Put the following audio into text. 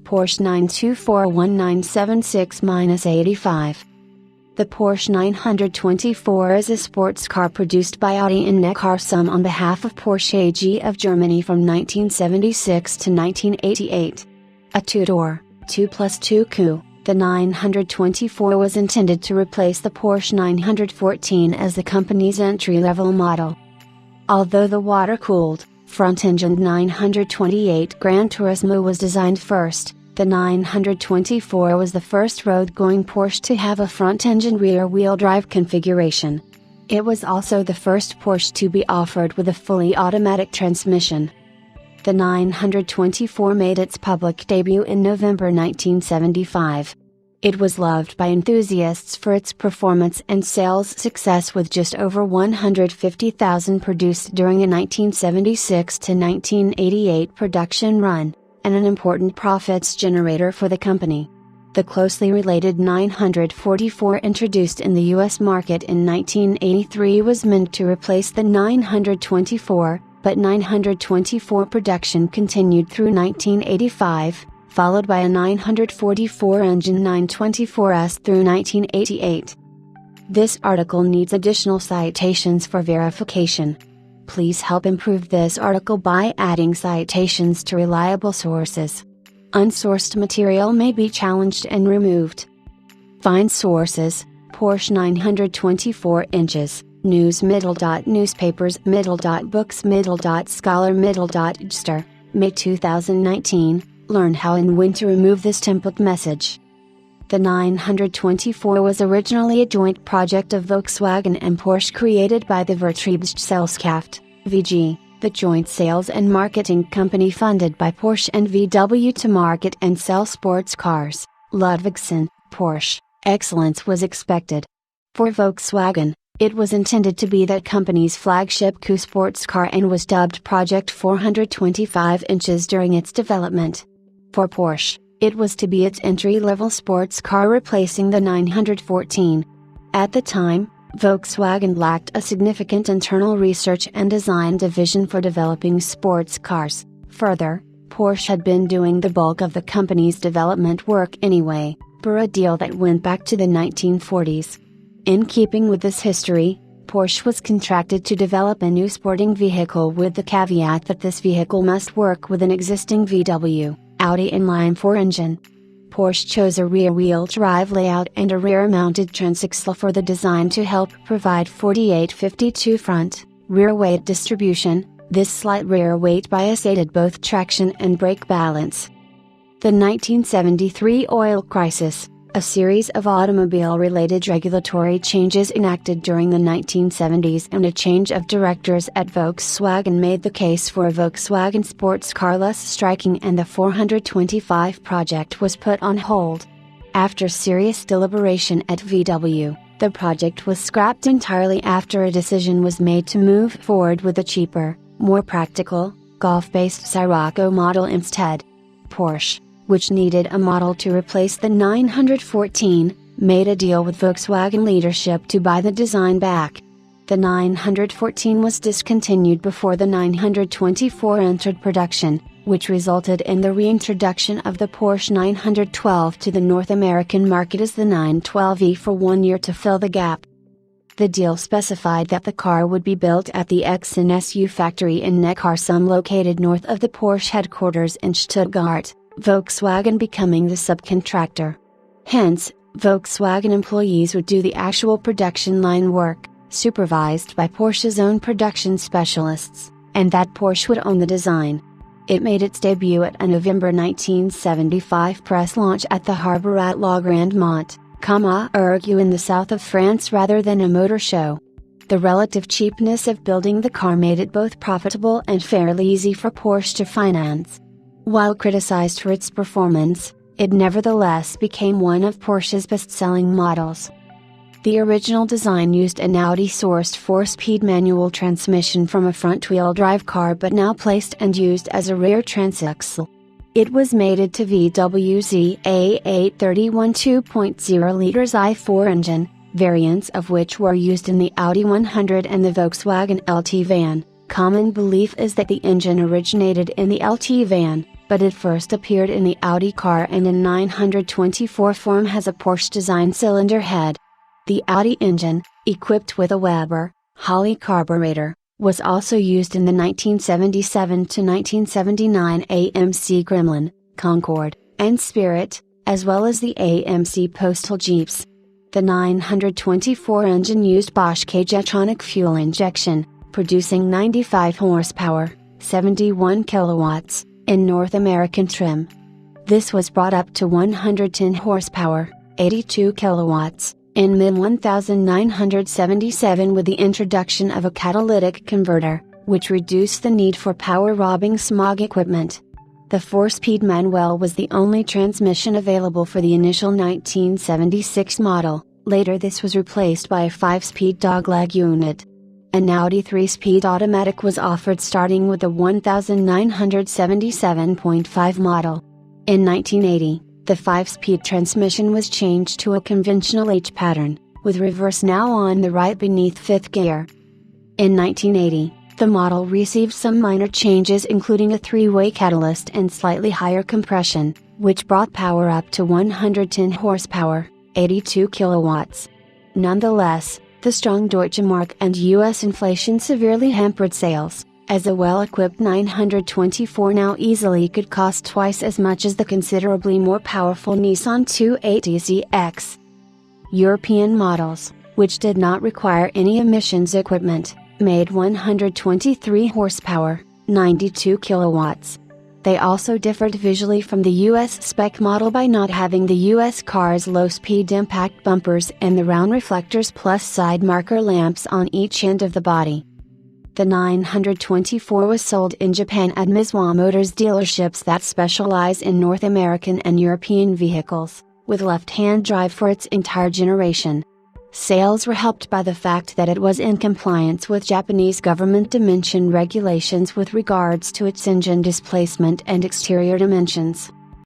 Porsche 9241976-85. The Porsche 924 is a sports car produced by Audi in Neckarsulm on behalf of Porsche AG of Germany from 1976 to 1988. A two-door, 2+2 coupe, the 924 was intended to replace the Porsche 914 as the company's entry-level model. Although the water-cooled, front-engined 928 Gran Turismo was designed first, the 924 was the first road-going Porsche to have a front-engine rear-wheel drive configuration. It was also the first Porsche to be offered with a fully automatic transmission. The 924 made its public debut in November 1975. It was loved by enthusiasts for its performance and sales success, with just over 150,000 produced during a 1976 to 1988 production run, and an important profits generator for the company. The closely related 944 introduced in the US market in 1983 was meant to replace the 924, but 924 production continued through 1985, followed by a 944 engine 924S through 1988. This article needs additional citations for verification. Please help improve this article by adding citations to reliable sources. Unsourced material may be challenged and removed. Find sources: Porsche 924 inches, news newspapers books scholar Ugster, May 2019. Learn how and when to remove this template message. The 924 was originally a joint project of Volkswagen and Porsche, created by the Vertriebsgesellschaft, VG, the joint sales and marketing company funded by Porsche and VW to market and sell sports cars. Ludwigsen, Porsche, excellence was expected. For Volkswagen, it was intended to be that company's flagship coupe sports car and was dubbed Project 425 inches during its development. For Porsche, it was to be its entry-level sports car, replacing the 914. At the time, Volkswagen lacked a significant internal research and design division for developing sports cars. Further, Porsche had been doing the bulk of the company's development work anyway, per a deal that went back to the 1940s. In keeping with this history, Porsche was contracted to develop a new sporting vehicle, with the caveat that this vehicle must work with an existing VW, Audi inline-4 engine. Porsche chose a rear-wheel drive layout and a rear-mounted transaxle for the design to help provide 48-52 front, rear weight distribution. This slight rear weight bias aided both traction and brake balance. The 1973 oil crisis, a series of automobile-related regulatory changes enacted during the 1970s, and a change of directors at Volkswagen made the case for a Volkswagen sports car less striking, and the 425 project was put on hold. After serious deliberation at VW, the project was scrapped entirely after a decision was made to move forward with a cheaper, more practical, Golf-based Scirocco model instead. Porsche, which needed a model to replace the 914, made a deal with Volkswagen leadership to buy the design back. The 914 was discontinued before the 924 entered production, which resulted in the reintroduction of the Porsche 912 to the North American market as the 912e for 1 year to fill the gap. The deal specified that the car would be built at the X&SU factory in Neckarsulm, located north of the Porsche headquarters in Stuttgart, Volkswagen becoming the subcontractor. Hence, Volkswagen employees would do the actual production line work, supervised by Porsche's own production specialists, and that Porsche would own the design. It made its debut at a November 1975 press launch at the Harbor at La Grande Motte, Urgu in the south of France, rather than a motor show. The relative cheapness of building the car made it both profitable and fairly easy for Porsche to finance. While criticized for its performance, it nevertheless became one of Porsche's best-selling models. The original design used an Audi-sourced 4-speed manual transmission from a front-wheel drive car, but now placed and used as a rear transaxle. It was mated to VW's A831 2.0 liters i4 engine, variants of which were used in the Audi 100 and the Volkswagen LT van. Common belief is that the engine originated in the LT van, but it first appeared in the Audi car and in 924 form has a Porsche design cylinder head. The Audi engine, equipped with a Weber Holley carburetor, was also used in the 1977 to 1979 AMC Gremlin, Concorde, and Spirit, as well as the AMC Postal Jeeps. The 924 engine used Bosch K-Jetronic fuel injection, producing 95 horsepower, 71 kilowatts, in North American trim. This was brought up to 110 horsepower, 82 kilowatts, in mid-1977 with the introduction of a catalytic converter, which reduced the need for power-robbing smog equipment. The 4-speed manual was the only transmission available for the initial 1976 model, later this was replaced by a 5-speed dogleg unit. An Audi 3-speed automatic was offered starting with the 1977.5 model. In 1980, the 5-speed transmission was changed to a conventional H pattern, with reverse now on the right beneath 5th gear. In 1980, the model received some minor changes including a 3-way catalyst and slightly higher compression, which brought power up to 110 horsepower, 82 kilowatts. Nonetheless, the strong Deutsche Mark and US inflation severely hampered sales, as a well-equipped 924 now easily could cost twice as much as the considerably more powerful Nissan 280ZX. European models, which did not require any emissions equipment, made 123 horsepower, 92 kilowatts. They also differed visually from the US spec model by not having the US car's low-speed impact bumpers and the round reflectors plus side marker lamps on each end of the body. The 924 was sold in Japan at Mizuho Motors dealerships that specialize in North American and European vehicles, with left-hand drive for its entire generation. Sales were helped by the fact that it was in compliance with Japanese government dimension regulations with regards to its engine displacement and exterior dimensions.